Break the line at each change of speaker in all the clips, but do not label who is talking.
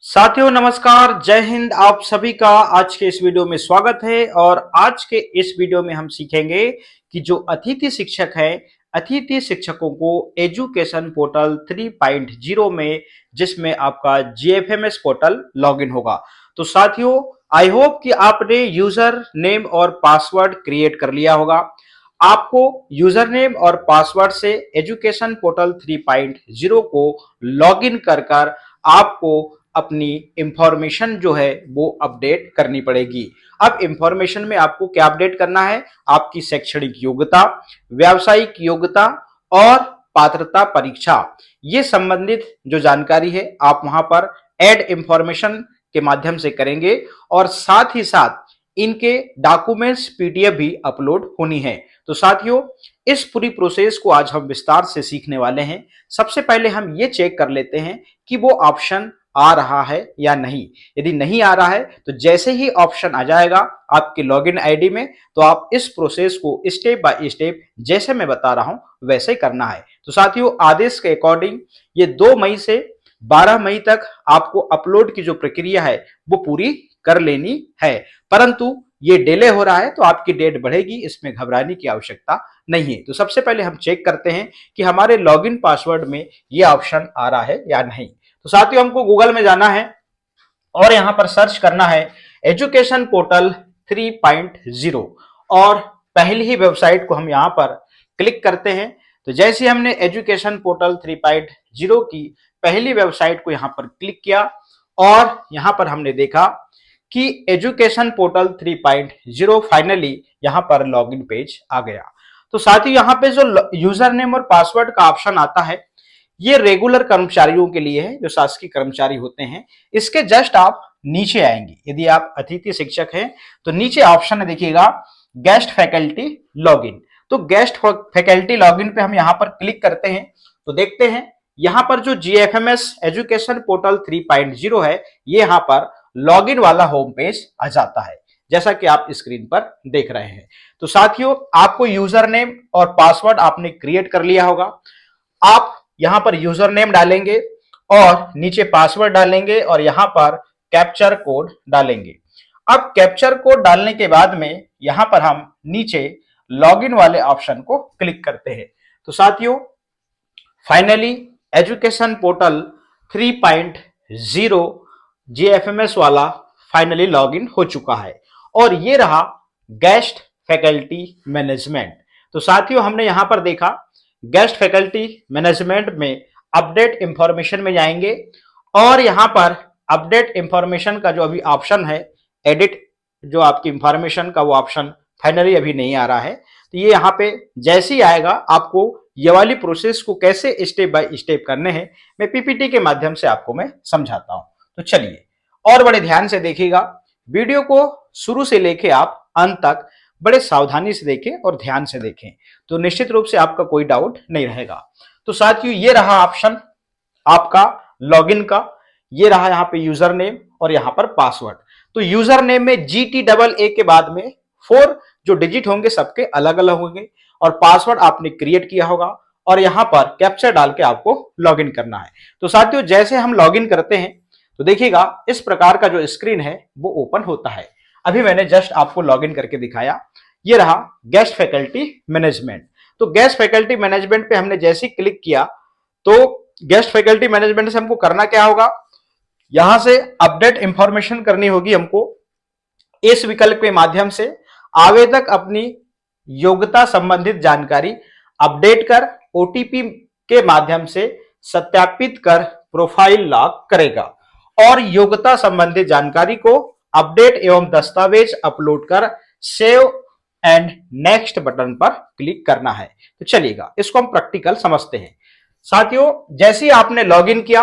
साथियों नमस्कार, जय हिंद। आप सभी का आज के इस वीडियो में स्वागत है। और आज के इस वीडियो में हम सीखेंगे कि जो अतिथि शिक्षक है, अतिथि शिक्षकों को एजुकेशन पोर्टल 3.0 में, जिसमें आपका जीएफएमएस पोर्टल लॉगिन होगा। तो साथियों, आई होप कि आपने यूजर नेम और पासवर्ड क्रिएट कर लिया होगा। आपको यूजर नेम और पासवर्ड से एजुकेशन पोर्टल 3.0 को लॉगिन कर कर आपको अपनी इंफॉर्मेशन जो है वो अपडेट करनी पड़ेगी। अब इंफॉर्मेशन में आपको क्या अपडेट करना है? आपकी शैक्षणिक योग्यता, व्यावसायिक योग्यता और पात्रता परीक्षा, ये संबंधित जो जानकारी है आप वहां पर ऐड इंफॉर्मेशन के माध्यम से करेंगे। और साथ ही साथ इनके डॉक्यूमेंट्स पीडीएफ भी अपलोड होनी है। तो साथियों, इस पूरी प्रोसेस को आज हम विस्तार से सीखने वाले हैं। सबसे पहले हम ये चेक कर लेते हैं कि वो ऑप्शन आ रहा है या नहीं। यदि नहीं आ रहा है तो जैसे ही ऑप्शन आ जाएगा आपके लॉगिन आईडी में, तो आप इस प्रोसेस को स्टेप बाय स्टेप जैसे मैं बता रहा हूं वैसे करना है। तो साथियों, आदेश के अकॉर्डिंग ये 2 मई से 12 मई तक आपको अपलोड की जो प्रक्रिया है वो पूरी कर लेनी है। परंतु ये डिले हो रहा है तो आपकी डेट बढ़ेगी, इसमें घबराने की आवश्यकता नहीं है। तो सबसे पहले हम चेक करते हैं कि हमारे लॉगिन पासवर्ड में ये ऑप्शन आ रहा है या नहीं। तो साथियों, हमको गूगल में जाना है और यहां पर सर्च करना है एजुकेशन पोर्टल 3.0 और पहली ही वेबसाइट को हम यहां पर क्लिक करते हैं। तो जैसे हमने एजुकेशन पोर्टल 3.0 की पहली वेबसाइट को यहां पर क्लिक किया और यहां पर हमने देखा कि एजुकेशन पोर्टल 3.0 फाइनली यहां पर लॉगिन पेज आ गया। तो साथ ही यहां पे जो यूजर नेम और पासवर्ड का ऑप्शन आता है, ये रेगुलर कर्मचारियों के लिए है, जो शासकीय कर्मचारी होते हैं। इसके जस्ट आप नीचे आएंगे। यदि आप अतिथि शिक्षक हैं तो नीचे ऑप्शन है, देखिएगा, गेस्ट फैकल्टी लॉगिन। तो गेस्ट फैकल्टी लॉगिन पे हम यहां पर क्लिक करते हैं तो देखते हैं यहां पर जो जीएफएमएस एजुकेशन पोर्टल 3.0 है, ये यहां पर लॉगिन वाला होम पेज आ जाता है, जैसा कि आप स्क्रीन पर देख रहे हैं। तो साथियों, आपको यूजर नेम और पासवर्ड आपने क्रिएट कर लिया होगा। आप यहां पर यूजर नेम डालेंगे और नीचे पासवर्ड डालेंगे और यहां पर कैप्चर कोड डालेंगे। अब कैप्चर कोड डालने के बाद में यहां पर हम नीचे लॉगिन वाले ऑप्शन को क्लिक करते हैं। तो साथियों, फाइनली एजुकेशन पोर्टल 3.0 जीएफएमएस वाला फाइनली लॉगिन हो चुका है और ये रहा गेस्ट फैकल्टी मैनेजमेंट। तो साथियों, हमने यहां पर देखा गेस्ट फैकल्टी मैनेजमेंट में अपडेट इंफॉर्मेशन में जाएंगे और यहां पर अपडेट इंफॉर्मेशन का जो अभी ऑप्शन है, एडिट जो आपकी इंफॉर्मेशन का, वो ऑप्शन फाइनली अभी नहीं आ रहा है। तो ये यहाँ पे जैसे ही आएगा, आपको ये वाली प्रोसेस को कैसे स्टेप बाय स्टेप करने हैं मैं पीपीटी के माध्यम से आपको मैं समझाता हूं। तो चलिए और बड़े ध्यान से देखिएगा, वीडियो को शुरू से लेके आप अंत तक बड़े सावधानी से देखें और ध्यान से देखें, तो निश्चित रूप से आपका कोई डाउट नहीं रहेगा। तो साथियों, ये रहा ऑप्शन आपका लॉगिन का, ये रहा यहाँ पे यूजर नेम और यहाँ पर पासवर्ड। तो यूजर नेम में GTAA के बाद में 4 जो डिजिट होंगे सबके अलग अलग होंगे और पासवर्ड आपने क्रिएट किया होगा और यहाँ पर कैप्चर डाल के आपको लॉगिन करना है। तो साथियों, जैसे हम लॉगिन करते हैं तो देखिएगा इस प्रकार का जो स्क्रीन है वो ओपन होता है। अभी मैंने जस्ट आपको लॉगिन करके दिखाया। ये रहा गेस्ट फैकल्टी मैनेजमेंट। तो गेस्ट फैकल्टी मैनेजमेंट पे हमने जैसे ही क्लिक किया तो गेस्ट फैकल्टी मैनेजमेंट से हमको करना क्या होगा, यहां से अपडेट इंफॉर्मेशन करनी होगी हमको। इस विकल्प के माध्यम से आवेदक अपनी योग्यता संबंधित जानकारी अपडेट कर ओटीपी के माध्यम से सत्यापित कर प्रोफाइल लॉक करेगा और योग्यता संबंधित जानकारी को अपडेट एवं दस्तावेज अपलोड कर सेव एंड नेक्स्ट बटन पर क्लिक करना है। तो चलिएगा इसको हम प्रैक्टिकल समझते हैं। साथियों, जैसे ही आपने लॉगिन किया,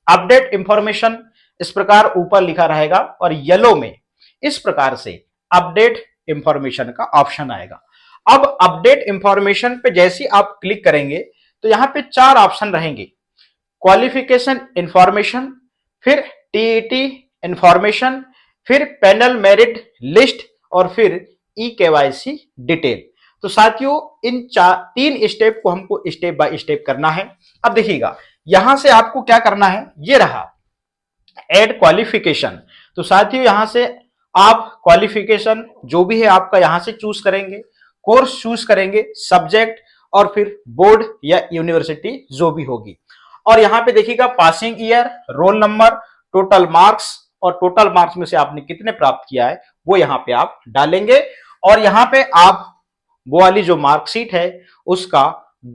अपडेट इंफॉर्मेशन इस प्रकार ऊपर लिखा रहेगा और येलो में इस प्रकार से अपडेट इंफॉर्मेशन का ऑप्शन आएगा। अब अपडेट इंफॉर्मेशन पे जैसे आप क्लिक करेंगे तो यहां पे 4 ऑप्शन रहेंगे, क्वालिफिकेशन इंफॉर्मेशन, फिर टीईटी इंफॉर्मेशन, फिर पैनल मेरिट लिस्ट और फिर ई-केवाईसी डिटेल। तो साथियों, इन 3 स्टेप को हमको स्टेप बाय स्टेप करना है। अब देखिएगा यहां से आपको क्या करना है, ये रहा ऐड क्वालिफिकेशन। तो साथियों यहां से आप क्वालिफिकेशन जो भी है आपका यहां से चूज करेंगे, कोर्स चूज करेंगे, सब्जेक्ट और फिर बोर्ड या यूनिवर्सिटी जो भी होगी। और यहां पे देखिएगा passing year, roll number, total marks, और टोटल मार्क्स में से आपने कितने प्राप्त किया है वो यहां पे आप डालेंगे। और यहां पे आप वो वाली जो मार्कशीट है उसका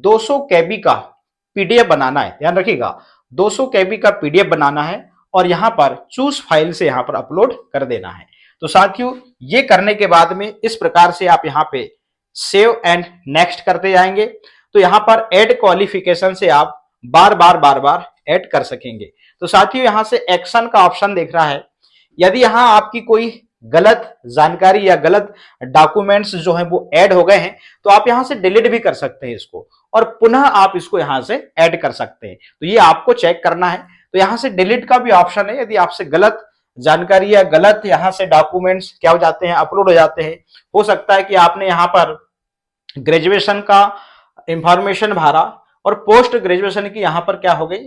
200 केबी का पीडीएफ बनाना है, ध्यान रखिएगा 200 केबी का पीडीएफ बनाना है और यहां पर चूज फाइल से यहां पर अपलोड कर देना है। तो साथियों ये करने के बाद में इस प्रकार से आप यहां पे सेव एंड नेक्स्ट करते जाएंगे। तो यहां पर ऐड क्वालिफिकेशन से आप बार बार ऐड कर सकेंगे। तो साथियों यहां से एक्शन का ऑप्शन देख रहा है, यदि यहां आपकी कोई गलत जानकारी या गलत डॉक्यूमेंट्स जो है वो ऐड हो गए हैं तो आप यहां से डिलीट भी कर सकते हैं इसको, और पुनः आप इसको यहां से ऐड कर सकते हैं। तो ये आपको चेक करना है। तो यहां से डिलीट का भी ऑप्शन है, यदि आपसे गलत जानकारी या गलत यहां से डॉक्यूमेंट्स क्या हो जाते हैं, अपलोड हो जाते हैं। हो सकता है कि आपने यहां पर ग्रेजुएशन का इंफॉर्मेशन भरा और पोस्ट ग्रेजुएशन की यहां पर क्या हो गई,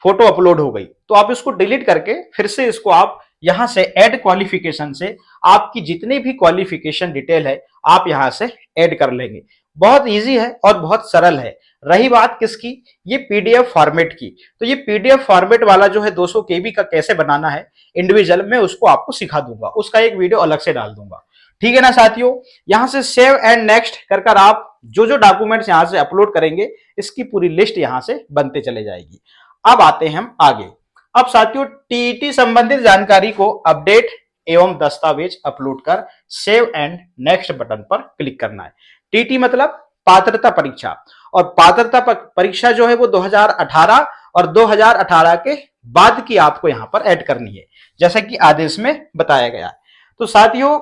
फोटो अपलोड हो गई, तो आप इसको डिलीट करके फिर से इसको आप यहां से ऐड क्वालिफिकेशन से आपकी जितनी भी क्वालिफिकेशन डिटेल है आप यहां से ऐड कर लेंगे। बहुत इजी है और बहुत सरल है। रही बात किसकी, ये पीडीएफ फॉर्मेट की, तो ये पीडीएफ फॉर्मेट वाला जो है 200 केबी का कैसे बनाना है इंडिविजुअल, में उसको आपको सिखा दूंगा, उसका एक वीडियो अलग से डाल दूंगा। ठीक है ना साथियों, यहां से सेव एंड नेक्स्ट कर आप जो जो डॉक्यूमेंट्स यहां से अपलोड करेंगे इसकी पूरी लिस्ट यहां से बनते चले जाएगी। अब आते हैं हम आगे। अब साथियों टीईटी संबंधित जानकारी को अपडेट एवं दस्तावेज अपलोड कर सेव एंड नेक्स्ट बटन पर क्लिक करना है। टीईटी मतलब पात्रता परीक्षा, और पात्रता परीक्षा जो है वो 2018 और 2018 के बाद की आपको यहां पर ऐड करनी है, जैसा कि आदेश में बताया गया है। तो साथियों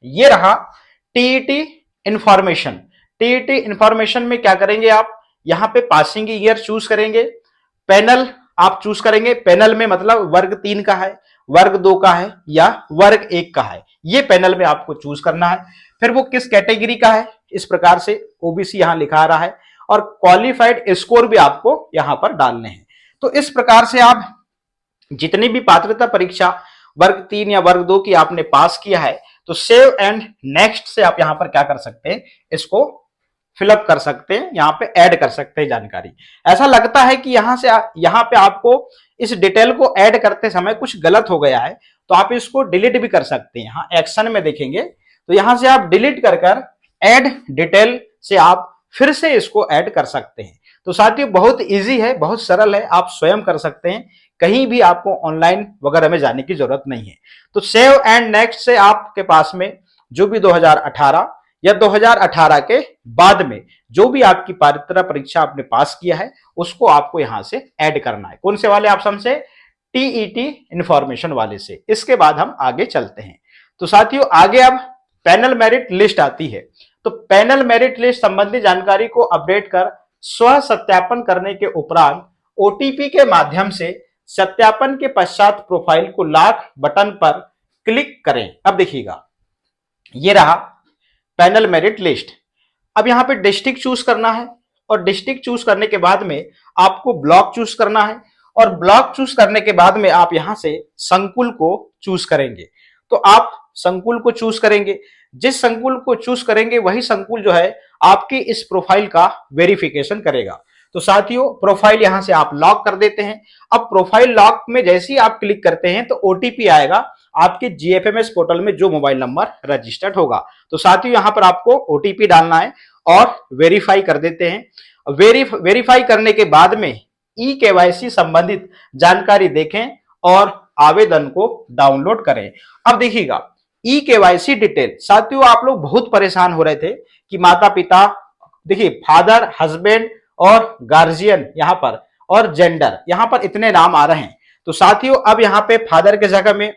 ये रहा टीईटी इंफॉर्मेशन। टीईटी इंफॉर्मेशन में क्या करेंगे आप, यहां पे पासिंग ईयर चूज करेंगे, पैनल आप चूज करेंगे, पैनल में मतलब वर्ग 3 का है, वर्ग 2 का है या वर्ग 1 का है, ये पैनल में आपको चूज करना है। फिर वो किस कैटेगरी का है, इस प्रकार से ओबीसी यहां लिखा आ रहा है, और क्वालिफाइड स्कोर भी आपको यहां पर डालने हैं। तो इस प्रकार से आप जितनी भी पात्रता परीक्षा वर्ग 3 या वर्ग 2 की आपने पास किया है तो सेव एंड नेक्स्ट से आप यहां पर क्या कर सकते हैं, इसको फिलअप कर सकते हैं, यहां पे ऐड कर सकते हैं जानकारी। ऐसा लगता है कि यहां से यहां पे आपको इस डिटेल को ऐड करते समय कुछ गलत हो गया है तो आप इसको डिलीट भी कर सकते हैं। यहां एक्शन में देखेंगे तो यहां से आप डिलीट कर ऐड डिटेल से आप फिर से इसको ऐड कर सकते हैं। तो साथियों बहुत इजी है, बहुत सरल है, आप स्वयं कर सकते हैं, कहीं भी आपको ऑनलाइन वगैरह में जाने की जरूरत नहीं है। तो सेव एंड नेक्स्ट से आपके पास में जो भी 2018 या 2018 के बाद में जो भी आपकी पात्रता परीक्षा आपने पास किया है उसको आपको यहां से ऐड करना है। कौन से वाले ऑप्शन से, टीईटी इंफॉर्मेशन वाले से। इसके बाद हम आगे चलते हैं। तो साथियों आगे अब पैनल मेरिट लिस्ट आती है। तो पैनल मेरिट लिस्ट संबंधी जानकारी को अपडेट कर स्व सत्यापन करने के उपरांत ओटीपी के माध्यम से सत्यापन के पश्चात प्रोफाइल को लॉक बटन पर क्लिक करें। अब देखिएगा ये रहा पैनल मेरिट लिस्ट। अब यहां पे डिस्ट्रिक्ट चूज करना है, और डिस्ट्रिक्ट चूज करने के बाद में आपको ब्लॉक चूज करना है, और ब्लॉक चूज करने के बाद में आप यहां से संकुल को चूज करेंगे। तो आप संकुल को चूज करेंगे, जिस संकुल को चूज करेंगे वही संकुल जो है आपकी इस प्रोफाइल का वेरिफिकेशन करेगा। तो साथियों प्रोफाइल यहां से आप लॉक कर देते हैं। अब प्रोफाइल लॉक में जैसे ही आप क्लिक करते हैं तो ओटीपी आएगा आपके जीएफएमएस पोर्टल में जो मोबाइल नंबर रजिस्टर्ड होगा। तो साथियों यहां पर आपको ओटीपी डालना है और वेरीफाई कर देते हैं। वेरीफाई करने के बाद में ई केवाईसी संबंधित जानकारी देखें और आवेदन को डाउनलोड करें। अब देखिएगा ई केवाईसी डिटेल, साथियों आप लोग बहुत परेशान हो रहे थे कि माता पिता, देखिए फादर, हस्बैंड और गार्जियन यहां पर, और जेंडर यहां पर इतने नाम आ रहे हैं। तो साथियों अब यहां पे फादर के जगह में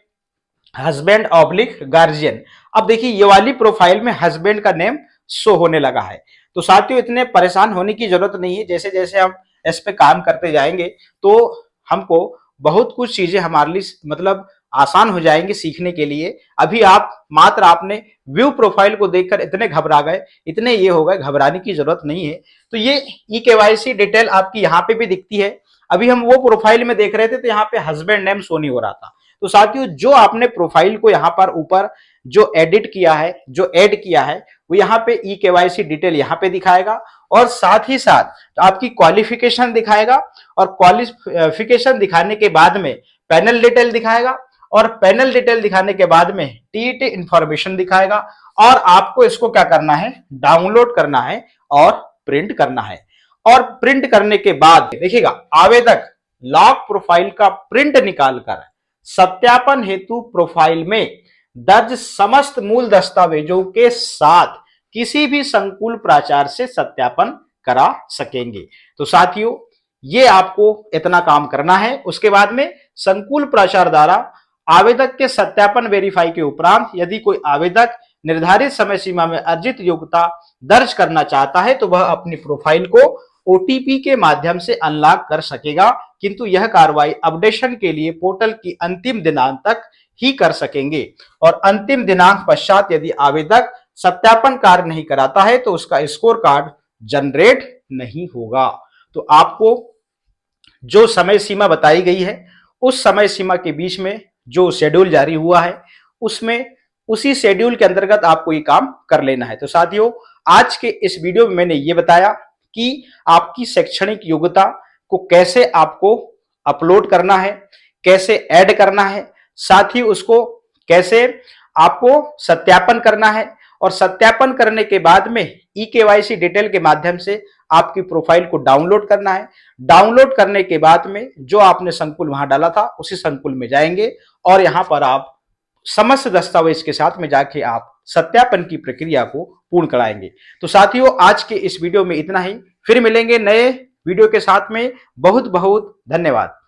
हस्बैंड ऑब्लिक गार्जियन। अब देखिए ये वाली प्रोफाइल में हस्बैंड का नेम शो होने लगा है। तो साथियों इतने परेशान होने की जरूरत नहीं है, जैसे जैसे हम इस पे काम करते जाएंगे तो हमको बहुत कुछ चीजें हमारे लिए मतलब आसान हो जाएंगे सीखने के लिए। अभी आप मात्र आपने व्यू प्रोफाइल को देखकर इतने घबरा गए, इतने ये हो गए, घबराने की जरूरत नहीं है। तो ये ई केवाईसी डिटेल आपकी यहाँ पे भी दिखती है। अभी हम वो प्रोफाइल में देख रहे थे तो यहाँ पे हस्बैंड नेम शो नहीं हो रहा था। तो साथियों, जो आपने प्रोफाइल को यहाँ पर ऊपर जो एडिट किया है, जो ऐड किया है, वो यहाँ पे ई केवाईसी डिटेल यहाँ पे दिखाएगा और साथ ही साथ आपकी क्वालिफिकेशन दिखाएगा और क्वालिफिकेशन दिखाने के बाद में पैनल डिटेल दिखाएगा और पैनल डिटेल दिखाने के बाद में टीईटी इंफॉर्मेशन दिखाएगा और आपको इसको क्या करना है, डाउनलोड करना है और प्रिंट करना है। और प्रिंट करने के बाद देखिएगा, आवेदक लॉग प्रोफाइल का प्रिंट निकालकर सत्यापन हेतु प्रोफाइल में दर्ज समस्त मूल दस्तावेजों के साथ किसी भी संकुल प्राचार्य से सत्यापन करा सकेंगे। तो साथियों, ये आपको इतना काम करना है। उसके बाद में संकुल प्राचार्य द्वारा आवेदक के सत्यापन वेरीफाई के उपरांत यदि कोई आवेदक निर्धारित समय सीमा में अर्जित योग्यता दर्ज करना चाहता है तो वह अपनी प्रोफाइल को ओटीपी के माध्यम से अनलॉक कर सकेगा, किंतु यह कार्रवाई अपडेशन के लिए पोर्टल की अंतिम दिनांक तक ही कर सकेंगे और अंतिम दिनांक पश्चात यदि आवेदक सत्यापन कार्य नहीं कराता है तो उसका स्कोर कार्ड जनरेट नहीं होगा। तो आपको जो समय सीमा बताई गई है उस समय सीमा के बीच में जो शेड्यूल जारी हुआ है उसमें उसी शेड्यूल के अंतर्गत आपको ये काम कर लेना है। तो साथियों, आज के इस वीडियो में मैंने ये बताया कि आपकी शैक्षणिक योग्यता को कैसे आपको अपलोड करना है, कैसे ऐड करना है, साथ ही उसको कैसे आपको सत्यापन करना है और सत्यापन करने के बाद में ई केवाईसी डिटेल के माध्यम से आपकी प्रोफाइल को डाउनलोड करना है। डाउनलोड करने के बाद में जो आपने संकुल वहां डाला था उसी संकुल में जाएंगे और यहां पर आप समस्त दस्तावेज के साथ में जाके आप सत्यापन की प्रक्रिया को पूर्ण कराएंगे। तो साथियों, आज के इस वीडियो में इतना ही। फिर मिलेंगे नए वीडियो के साथ में। बहुत बहुत धन्यवाद।